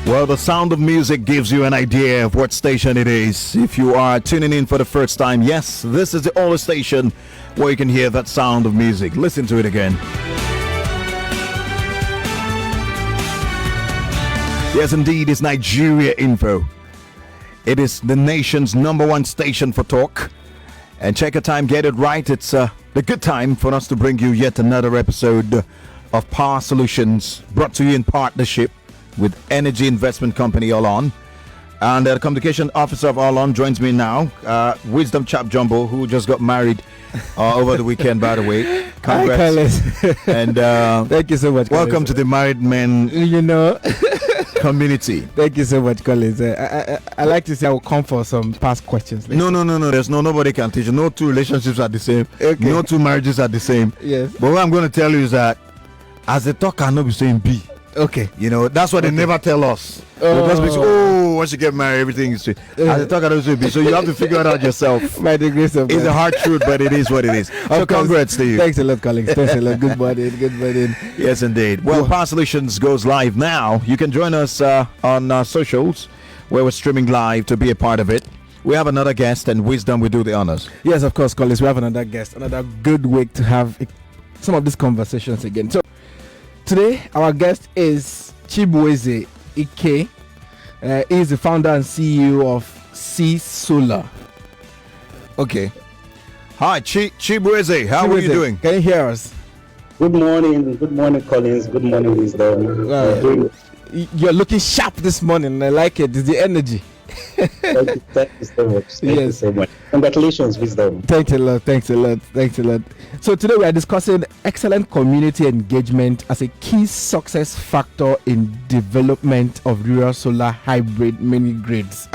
Well, the sound of music gives you an idea of what station it is. If you are tuning in for the first time, yes, this is the only station where you can hear that sound of music. Listen to it again. Yes, indeed, it's Nigeria Info. It is the nation's #1 station for talk. And check your time, get it right. It's the good time for us to bring you yet another episode of Power Solutions, brought to you in partnership with energy investment company Allon. And the communication officer of Allon joins me now, Wisdom Chapp-Jumbo, who just got married over the weekend, by the way. Congrats. Hi, and thank you so much. Welcome to the married men community. Thank you so much, Collins. I like to say I will come for some past questions later. No. There's nobody can teach you. No two relationships are the same. Okay. No two marriages are the same. Yes. But what I'm going to tell you is that as a talk, I know be saying B. Okay. You know, that's what they never tell us. Oh. Just because, once you get married, everything is straight. As a talk, I know say B. So you have to figure it out yourself. By the grace of It's God. a hard truth, but it is what it is. So congrats to you. Thanks a lot, Collins. Thanks a lot. Good morning. Good morning. Yes, indeed. Well, Power Solutions goes live now. You can join us on socials, where we're streaming live to be a part of it. We have another guest, and Wisdom will do the honors. Yes, of course, Collins. We have another guest. Another good week to have some of these conversations again. So today, our guest is Chibueze Ekeh. He is the founder and CEO of Ceesolar. Okay. Hi, Chibueze. How are you doing? Can you hear us? Good morning, Collins. Good morning, Wisdom. You're looking sharp this morning. I like it. It's the energy. Thank you so much. Thank you so much. Congratulations, Wisdom. Thanks a lot. So today we are discussing excellent community engagement as a key success factor in development of rural solar hybrid mini grids.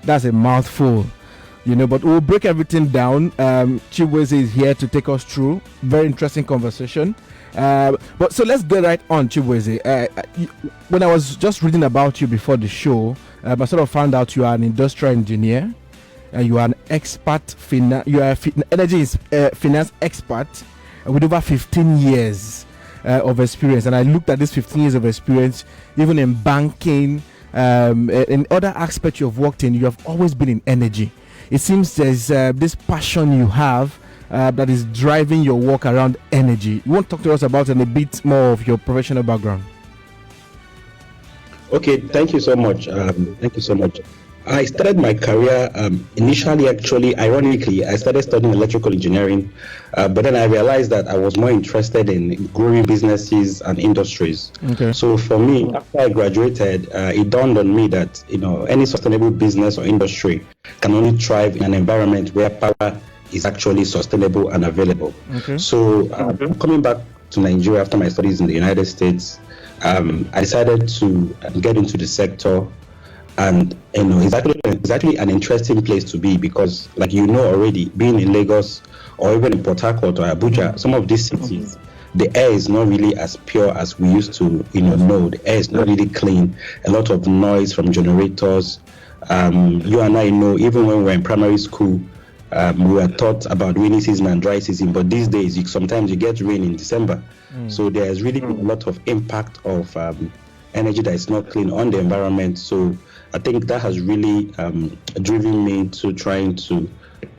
That's a mouthful, but we'll break everything down. Chibueze is here to take us through. Very interesting conversation. But so let's go right on, Chibueze. When I was just reading about you before the show, I sort of found out you are an industrial engineer. You are an expert. You are an energy finance expert with over 15 years of experience. And I looked at this 15 years of experience, even in banking, in other aspects you've worked in. You have always been in energy. It seems there's this passion you have that is driving your work around energy. You want to talk to us about and a bit more of your professional background? Okay, thank you so much. I started my career initially, ironically, I started studying electrical engineering, but then I realized that I was more interested in growing businesses and industries. Okay. So for me, after I graduated, it dawned on me that any sustainable business or industry can only thrive in an environment where power is actually sustainable and available. Okay. So coming back to Nigeria after my studies in the United States, I decided to get into the sector, and it's actually an interesting place to be because, like already, being in Lagos or even in Port Harcourt or Abuja, some of these cities, the air is not really as pure as we used to know. The air is not really clean. A lot of noise from generators. You and I know, even when we were in primary school, we were taught about rainy season and dry season, but these days sometimes you get rain in December. So there's really a lot of impact of energy that is not clean on the environment. So I think that has really driven me to trying to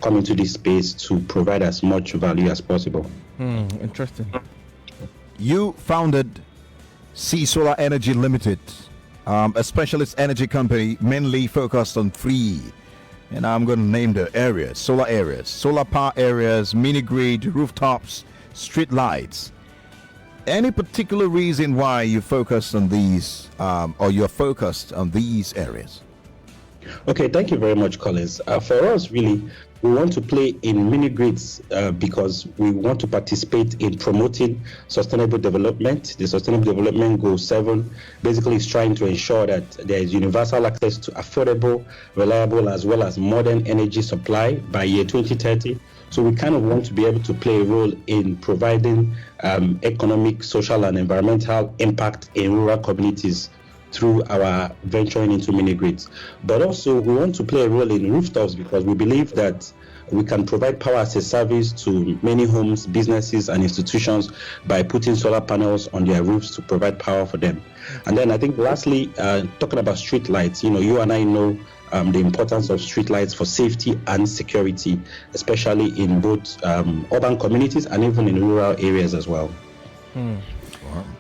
come into this space to provide as much value as possible. Interesting. You founded Ceesolar Energy Limited, a specialist energy company mainly focused on three, and I'm going to name the areas: solar areas, solar power areas, mini grid, rooftops, street lights. Any particular reason why you focused on these, or you're focused on these areas? Okay, thank you very much, Collins. For us, really, we want to play in mini grids because we want to participate in promoting sustainable development. The Sustainable Development Goal 7 basically is trying to ensure that there is universal access to affordable, reliable, as well as modern energy supply by year 2030. So we kind of want to be able to play a role in providing economic, social, and environmental impact in rural communities through our venturing into mini grids. But also we want to play a role in rooftops because we believe that we can provide power as a service to many homes, businesses, and institutions by putting solar panels on their roofs to provide power for them. And then I think lastly, talking about street lights, you and I know the importance of street lights for safety and security, especially in both urban communities and even in rural areas as well.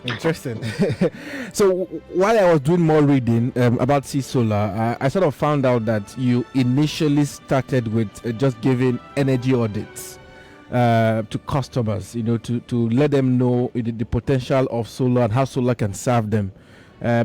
Interesting. So while I was doing more reading about Ceesolar, I sort of found out that you initially started with just giving energy audits to customers, to let them know the potential of solar and how solar can serve them.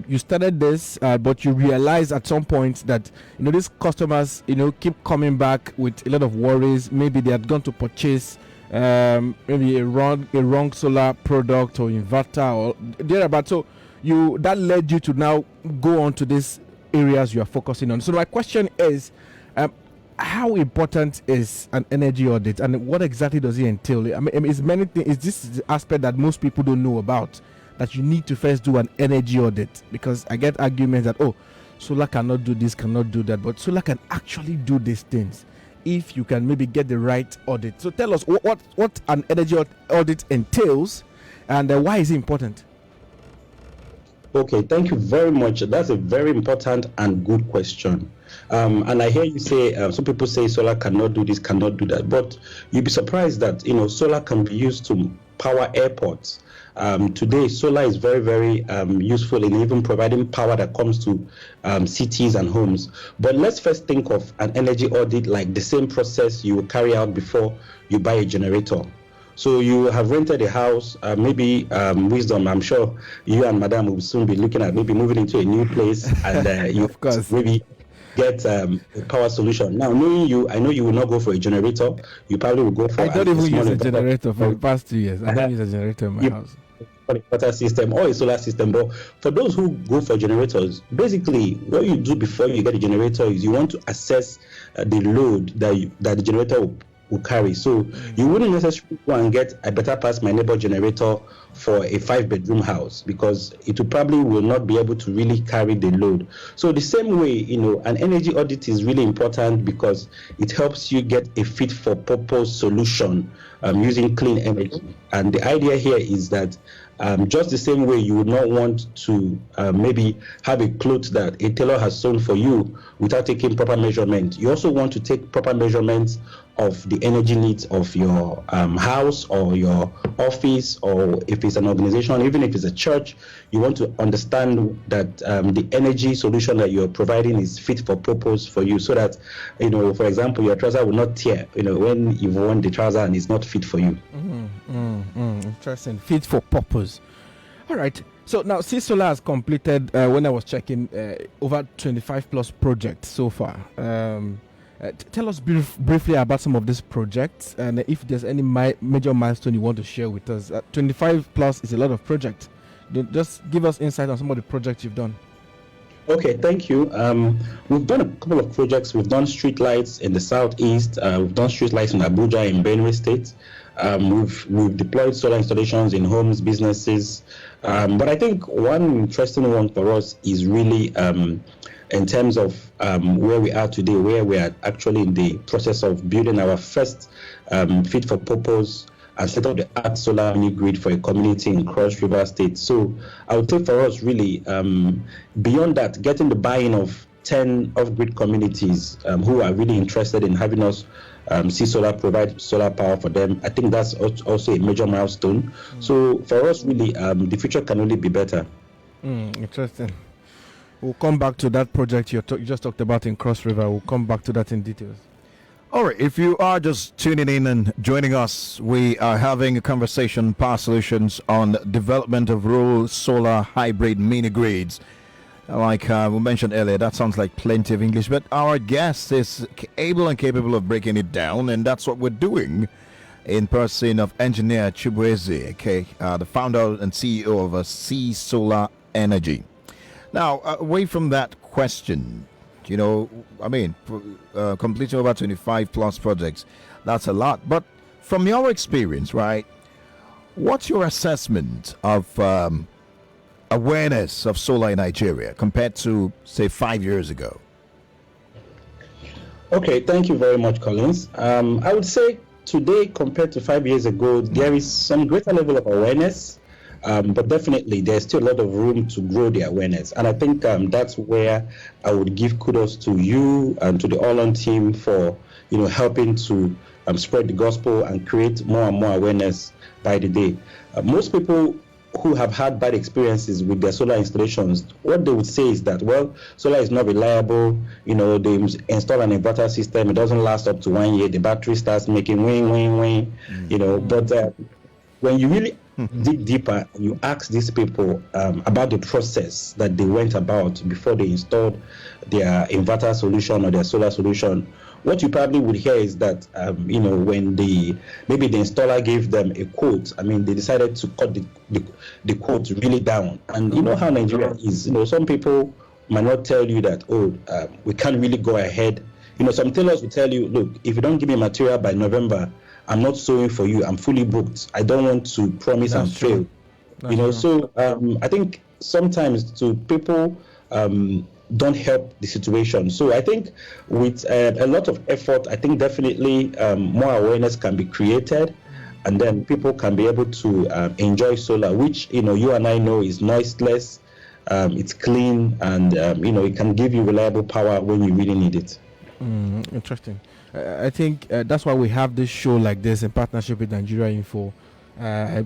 You started this, but you realized at some point that these customers keep coming back with a lot of worries. Maybe they had gone to purchase maybe a wrong solar product or inverter or thereabout. So that led you to now go on to these areas you are focusing on. So my question is, how important is an energy audit, and what exactly does it entail? I mean, is many things. Is this the aspect that most people don't know about, that you need to first do an energy audit? Because I get arguments that solar cannot do this, cannot do that, but solar can actually do these things if you can maybe get the right audit. So tell us what an energy audit entails, and why is it important? Okay, thank you very much. That's a very important and good question. And I hear you say, some people say solar cannot do this, cannot do that, but you'd be surprised that solar can be used to power airports. Today, solar is very, very useful in even providing power that comes to cities and homes. But let's first think of an energy audit like the same process you will carry out before you buy a generator. So you have rented a house, maybe Wisdom, I'm sure you and Madam will soon be looking at maybe moving into a new place, and you of course maybe get a power solution. Now, knowing you, I know you will not go for a generator. You probably will go for I don't even use a generator for the past 2 years. I don't use a generator in my house. For a water system or a solar system. But for those who go for generators, basically what you do before you get a generator is you want to assess the load that the generator will carry. So you wouldn't necessarily go and get a better pass my neighbor generator for a 5-bedroom house, because it will not be able to really carry the load. So the same way, an energy audit is really important because it helps you get a fit for purpose solution using clean energy. And the idea here is that just the same way you would not want to maybe have a cloth that a tailor has sewn for you without taking proper measurement. You also want to take proper measurements of the energy needs of your house or your office, or if it's an organization, even if it's a church, you want to understand that the energy solution that you're providing is fit for purpose for you, so that, for example, your trouser will not tear, when you've worn the trouser and it's not fit for you. Interesting. Fit for purpose. All right. So now Ceesolar has completed, when I was checking, over 25 plus projects so far. Tell us briefly about some of these projects, and if there's any major milestone you want to share with us. 25 plus is a lot of projects. Just give us insight on some of the projects you've done. Okay, thank you. We've done a couple of projects. We've done street lights in the southeast. We've done street lights in Abuja, in Benue State. We've deployed solar installations in homes, businesses. But I think one interesting one for us is really in terms of where we are today, where we are actually in the process of building our first fit for purpose and set up the art solar mini grid for a community in Cross River State. So I would say for us, really, beyond that, getting the buy-in of 10 off-grid communities who are really interested in having us Ceesolar provide solar power for them, I think that's also a major milestone. So for us, really, the future can only be better. Interesting. We'll come back to that project you just talked about in Cross River. We'll come back to that in details. All right, if you are just tuning in and joining us, we are having a conversation, Power Solutions, on development of rural solar hybrid mini grids. Like we mentioned earlier, that sounds like plenty of English, but our guest is able and capable of breaking it down, and that's what we're doing in person of engineer Chibueze, Ekeh, the founder and CEO of Ceesolar Energy. Now, away from that question, completing over 25 plus projects, that's a lot. But from your experience, right, what's your assessment of awareness of solar in Nigeria compared to, say, 5 years ago? Okay, thank you very much, Collins. I would say today compared to 5 years ago, there is some greater level of awareness, but definitely there's still a lot of room to grow the awareness. And I think that's where I would give kudos to you and to the All-On team for helping to spread the gospel and create more and more awareness by the day. Most people who have had bad experiences with their solar installations, what they would say is that, well, solar is not reliable. They install an inverter system, it doesn't last up to 1 year, the battery starts making wing, wing, wing, But when you really dig deeper, you ask these people about the process that they went about before they installed their inverter solution or their solar solution. What you probably would hear is that, when maybe the installer gave them a quote, they decided to cut the quote really down. And you know how Nigeria is. Some people might not tell you that, we can't really go ahead. Some tailors will tell you, look, if you don't give me material by November, I'm not sewing for you. I'm fully booked. I don't want to promise and fail. So I think sometimes to people don't help the situation. So I think with a lot of effort, I think definitely more awareness can be created, and then people can be able to enjoy solar, which you and I know is noiseless, it's clean, and it can give you reliable power when you really need it. Interesting. I think that's why we have this show like this in partnership with Nigeria Info.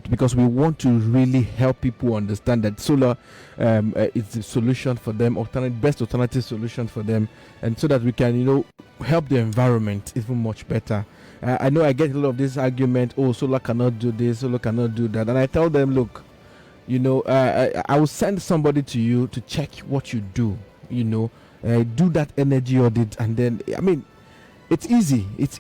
Because we want to really help people understand that solar is the solution for them, best alternative solution for them, and so that we can, help the environment even much better. I know I get a lot of this argument, solar cannot do this, solar cannot do that, and I tell them, look, I will send somebody to you to check what you do, do that energy audit, and then, it's easy. It's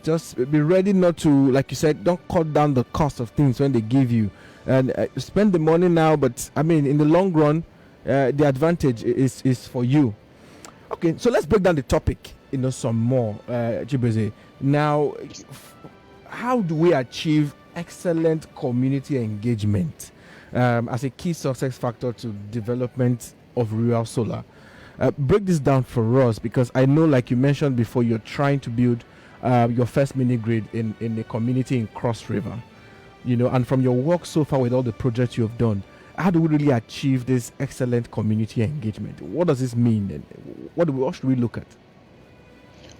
just be ready not to, like you said, don't cut down the cost of things when they give you, and spend the money now. But in the long run, the advantage is for you. Okay, so let's break down the topic, some more, Chibueze. Now, how do we achieve excellent community engagement as a key success factor to development of rural solar? Break this down for us, because I know, like you mentioned before, you're trying to build your first mini grid in a community in Cross River, and from your work so far with all the projects you have done, how do we really achieve this excellent community engagement? What does this mean, and what should we look at?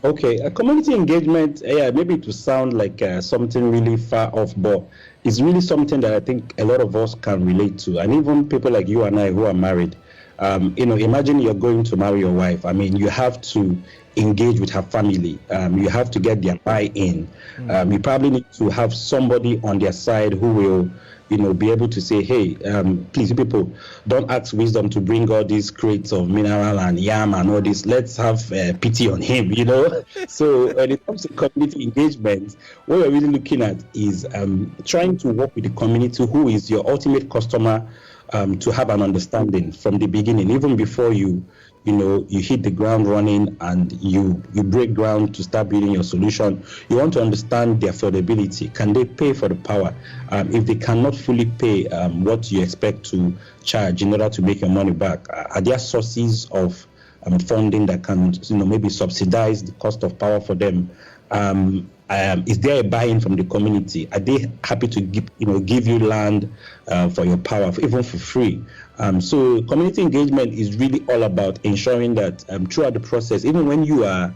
Okay, community engagement, maybe to sound like something really far off, but it's really something that I think a lot of us can relate to, and even people like you and I who are married. Imagine you're going to marry your wife. You have to engage with her family. You have to get their buy-in. You probably need to have somebody on their side who will, be able to say, hey, please, people, don't ask wisdom to bring all these crates of mineral and yam and all this. Let's have pity on him, So when it comes to community engagement, what we're really looking at is trying to work with the community who is your ultimate customer, to have an understanding from the beginning, even before you hit the ground running and you break ground to start building your solution. You want to understand their affordability. Can they pay for the power? If they cannot fully pay what you expect to charge in order to make your money back, are there sources of funding that can maybe subsidize the cost of power for them? Is there a buy-in from the community? Are they happy to give you land for your power, even for free? So community engagement is really all about ensuring that throughout the process, even when you are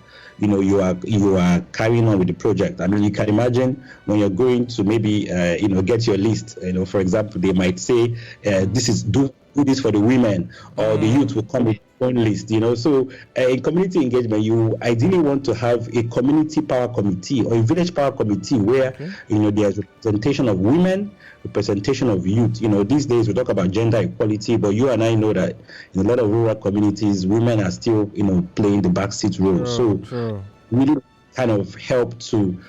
carrying on with the project. You can imagine when you're going to maybe get your list. For example, they might say this is do this for the women, or the youth will come with their own list. So in community engagement, you ideally want to have a community power committee or a village power committee where there's representation of women, representation of youth. These days we talk about gender equality, but you and I know that in a lot of rural communities, women are still playing the backseat role. So really kind of help to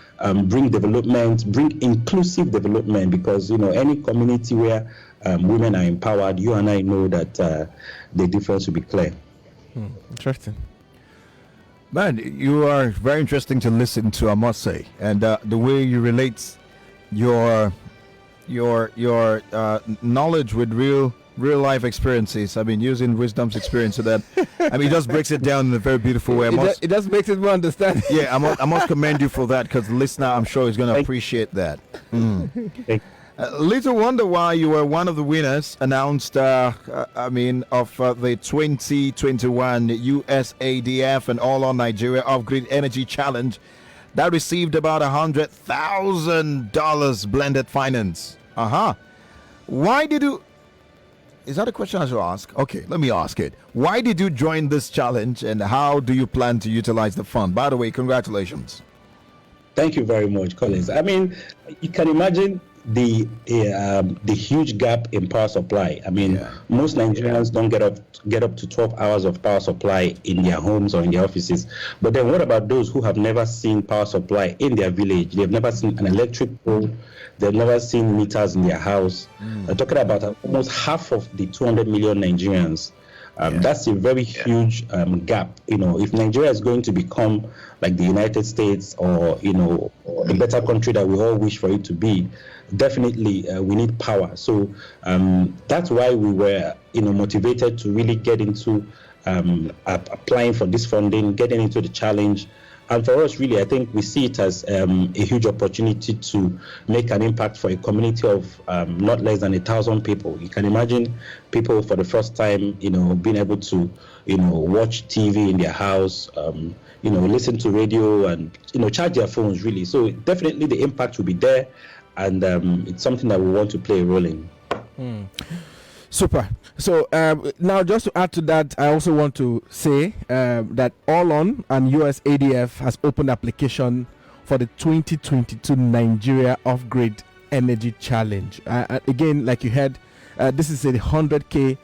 bring development, bring inclusive development, because any community where women are empowered, you and I know that the difference will be clear. Interesting. Man, you are very interesting to listen to, I must say, and the way you relate your knowledge with real real life experiences. I mean, using wisdom's experience to that. I mean, it just breaks it down in a very beautiful way. It just makes it more understanding. Yeah, I must commend you for that, because the listener, I'm sure, is going to appreciate that. Little wonder why you were one of the winners announced, of the 2021 USADF and All on Nigeria Off-Grid Energy Challenge that received about $100,000 blended finance. Why did you... Is that a question I should ask? Okay, let me ask it. Why did you join this challenge, and how do you plan to utilize the fund? By the way, congratulations. Thank you very much, Collins. I mean, you can imagine the huge gap in power supply. I mean, most Nigerians don't get up to 12 hours of power supply in their homes or in their offices. But then what about those who have never seen power supply in their village? They've never seen an electric pole. They've never seen meters in their house. Talking about almost half of the 200 million Nigerians. That's a very huge gap. If Nigeria is going to become like the United States, or the better country that we all wish for it to be, definitely we need power. So that's why we were motivated to really get into applying for this funding, getting into the challenge. And for us, really, I think we see it as a huge opportunity to make an impact for a community of not less than 1,000 people. You can imagine people for the first time, being able to, watch TV in their house, listen to radio, and charge their phones, really. So definitely the impact will be there, and it's something that we want to play a role in. Super. So now, just to add to that, I also want to say that All On and USADF has opened application for the 2022 Nigeria Off-Grid Energy Challenge. Again, like you heard, this is a 100K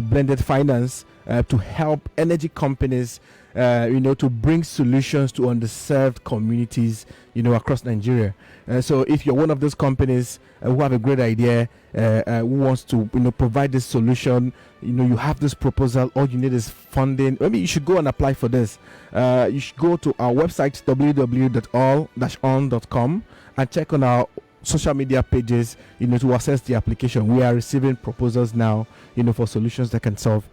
blended finance to help energy companies, to bring solutions to underserved communities, across Nigeria. So if you're one of those companies who have a great idea, who wants to, provide this solution, you have this proposal, all you need is funding. Maybe you should go and apply for this. You should go to our website, www.all-on.com, and check on our social media pages, to assess the application. We are receiving proposals now, for solutions that can solve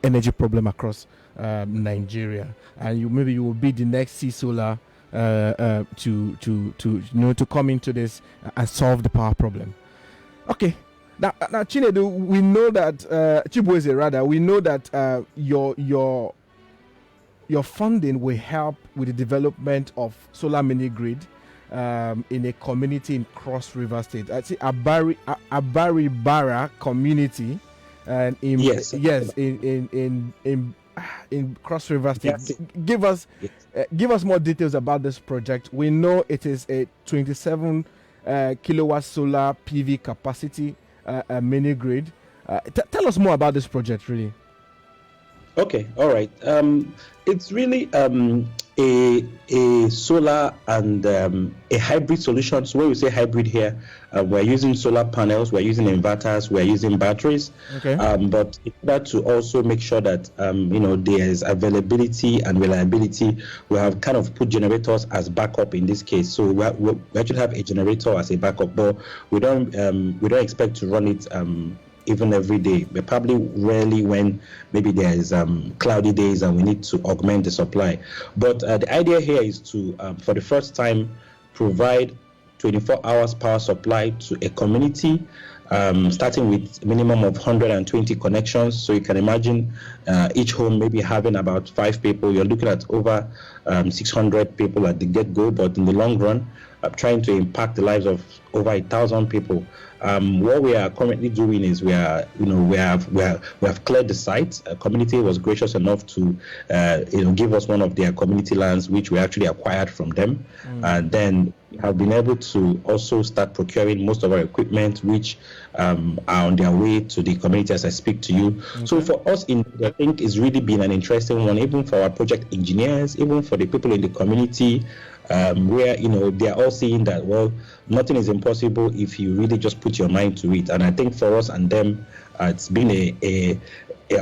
energy problem across Nigeria, and maybe you will be the next Ceesolar to come into this and solve the power problem. Okay, now Chinedu, we know that Chibueze, rather, we know that your funding will help with the development of solar mini grid in a community in Cross River State. I see Abaribara community, and in Cross River State. Yes. Give us more details about this project. We know it is a 27 kilowatt solar PV capacity mini grid. Tell us more about this project, really. Okay, all right. It's really a solar and a hybrid solution. So when we say hybrid here, we're using solar panels, we're using inverters, we're using batteries. Okay. But in order to also make sure that there's availability and reliability, we have kind of put generators as backup in this case. So we actually have a generator as a backup, but we don't expect to run it even every day, but probably rarely when maybe there's cloudy days and we need to augment the supply. But the idea here is to, for the first time, provide 24 hours power supply to a community, starting with minimum of 120 connections. So you can imagine each home maybe having about 5 people. You're looking at over 600 people at the get-go, but in the long run, trying to impact the lives of over 1,000 people. What we are currently doing is we have cleared the site. A community was gracious enough to give us one of their community lands, which we actually acquired from them, and then have been able to also start procuring most of our equipment, which are on their way to the community as I speak to you. Okay. So for us, I think it's really been an interesting one, even for our project engineers, even for the people in the community, where they are all seeing that, well, nothing is impossible if you really just put your mind to it. And I think for us and them, it's been I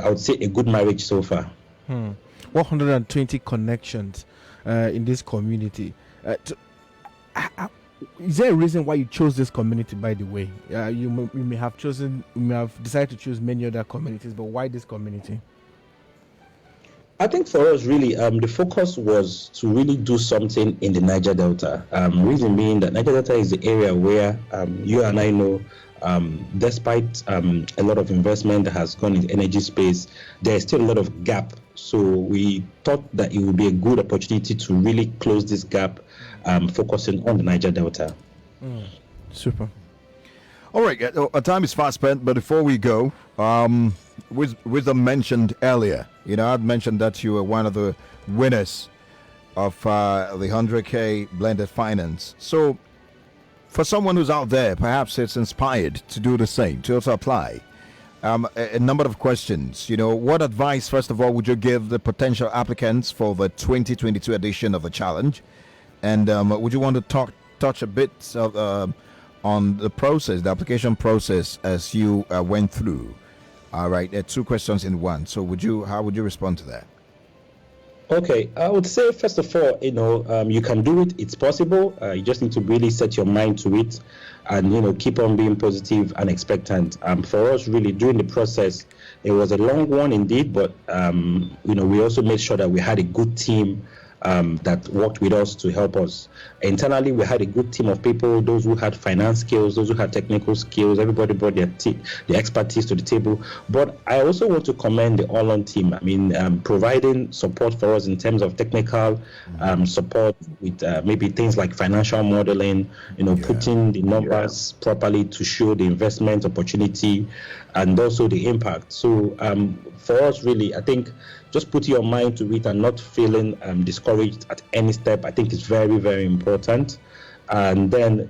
would say a good marriage so far. 120 connections in this community. is there a reason why you chose this community, by the way? You may have decided to choose many other communities, but why this community? I think for us, really, the focus was to really do something in the Niger Delta. Reason being that Niger Delta is the area where you and I know, despite a lot of investment that has gone in energy space, there is still a lot of gap. So we thought that it would be a good opportunity to really close this gap, focusing on the Niger Delta. Super. All right, our time is fast spent, but before we go, Wisdom mentioned earlier, I'd mentioned that you were one of the winners of the 100K blended finance. So for someone who's out there, perhaps it's inspired to do the same, to also apply. A number of questions. What advice, first of all, would you give the potential applicants for the 2022 edition of the challenge? And would you want to touch a bit on the process, the application process, as you went through? All right, two questions in one. So how would you respond to that? Okay, I would say, first of all, you can do it. It's possible. You just need to really set your mind to it and, keep on being positive and expectant. For us, really, during the process, it was a long one indeed, but, we also made sure that we had a good team that worked with us to help us. Internally, we had a good team of people, those who had finance skills, those who had technical skills. Everybody brought their expertise to the table. But I also want to commend the All-On team. I mean, providing support for us in terms of technical support with maybe things like financial modeling, putting the numbers properly to show the investment opportunity and also the impact. So for us, really, I think just put your mind to it and not feeling discouraged at any step. I think it's very, very important. And then,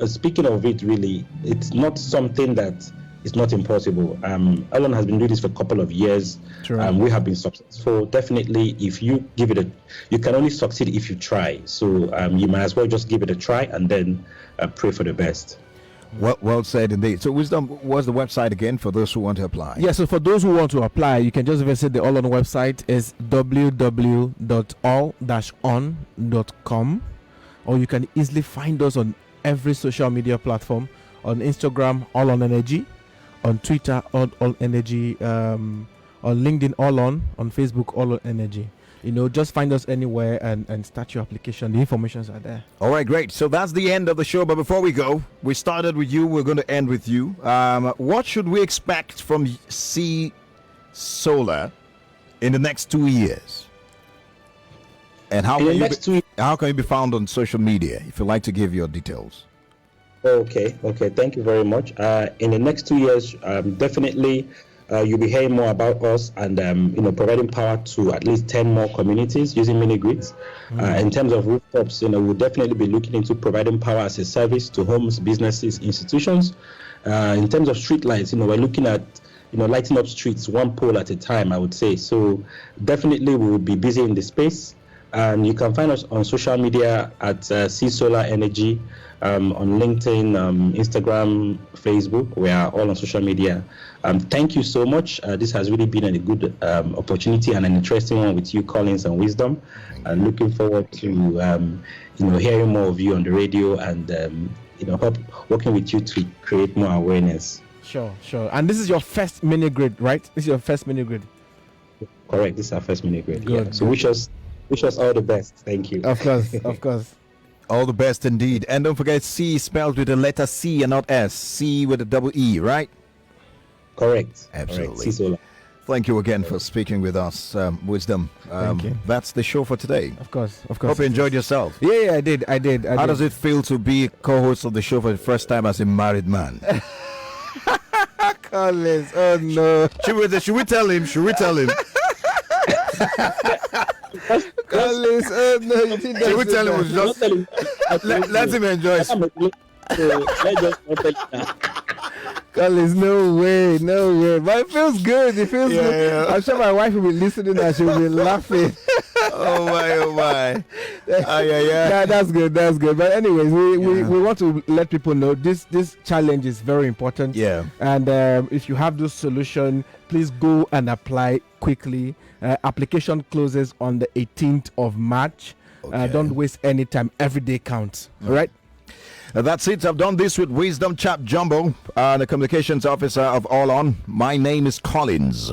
speaking of it, really, it's not something that is not impossible. Elon has been doing this for a couple of years. We have been successful. Definitely, if you give it you can only succeed if you try. So you might as well just give it a try and then pray for the best. Well said indeed. So, Wisdom, what's the website again for those who want to apply? Yeah, so for those who want to apply, you can just visit the All-On website. Is www.all-on.com, or you can easily find us on every social media platform. On Instagram, All-On Energy, on Twitter, All Energy, on LinkedIn, All-On Facebook, All-On Energy. Just find us anywhere and start your application. The informations are there. All right, great. So that's the end of the show. But before we go, we started with you. We're going to end with you. What should we expect from Ceesolar in the next 2 years? And how can you be found on social media, if you'd like to give your details? Okay. Thank you very much. In the next 2 years, definitely you'll be hearing more about us and providing power to at least 10 more communities using mini grids. In terms of rooftops, we'll definitely be looking into providing power as a service to homes, businesses, institutions. In terms of street lights, we're looking at lighting up streets one pole at a time, I would say. So definitely we will be busy in the space. And you can find us on social media at Ceesolar Energy, on LinkedIn, Instagram, Facebook. We are all on social media. Thank you so much. This has really been a good opportunity and an interesting one with you, Collins and Wisdom. And looking forward to hearing more of you on the radio and working with you to create more awareness. Sure. And this is your first mini grid, right? This is your first mini grid. Correct. This is our first mini grid. Good. Yeah. So wish us all the best. Thank you. Of course. All the best indeed. And don't forget, C spelled with the letter C and not S. C with a double E, right? Correct. Absolutely. Correct. Thank you again for speaking with us, Wisdom. Thank you. That's the show for today. Of course. Hope you enjoyed yourself. Yeah, I did. How does it feel to be co-host of the show for the first time as a married man? Collins, oh no. Should we tell him? Collins, oh no. You think Should we tell him? Let him enjoy. Collins, no way. But it feels good. It feels good. Yeah. I'm sure my wife will be listening and she will be laughing. Oh my. Yeah, that's good. But anyways, we want to let people know this challenge is very important. Yeah. And if you have this solution, please go and apply quickly. Application closes on the 18th of March. Okay. Don't waste any time. Every day counts. All right. That's it. I've done this with Wisdom Chapp-Jumbo, the communications officer of All On. My name is Collins.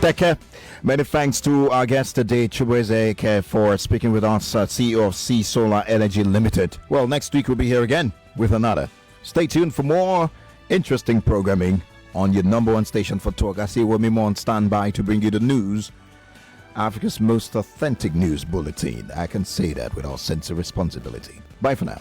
Teke, many thanks to our guest today, Chibueze Ekeh, for speaking with us, CEO of Ceesolar Energy Limited. Well, next week we'll be here again with another. Stay tuned for more interesting programming on your number one station for talk. I see Wemimo on standby to bring you the news, Africa's most authentic news bulletin. I can say that with all sense of responsibility. Bye for now.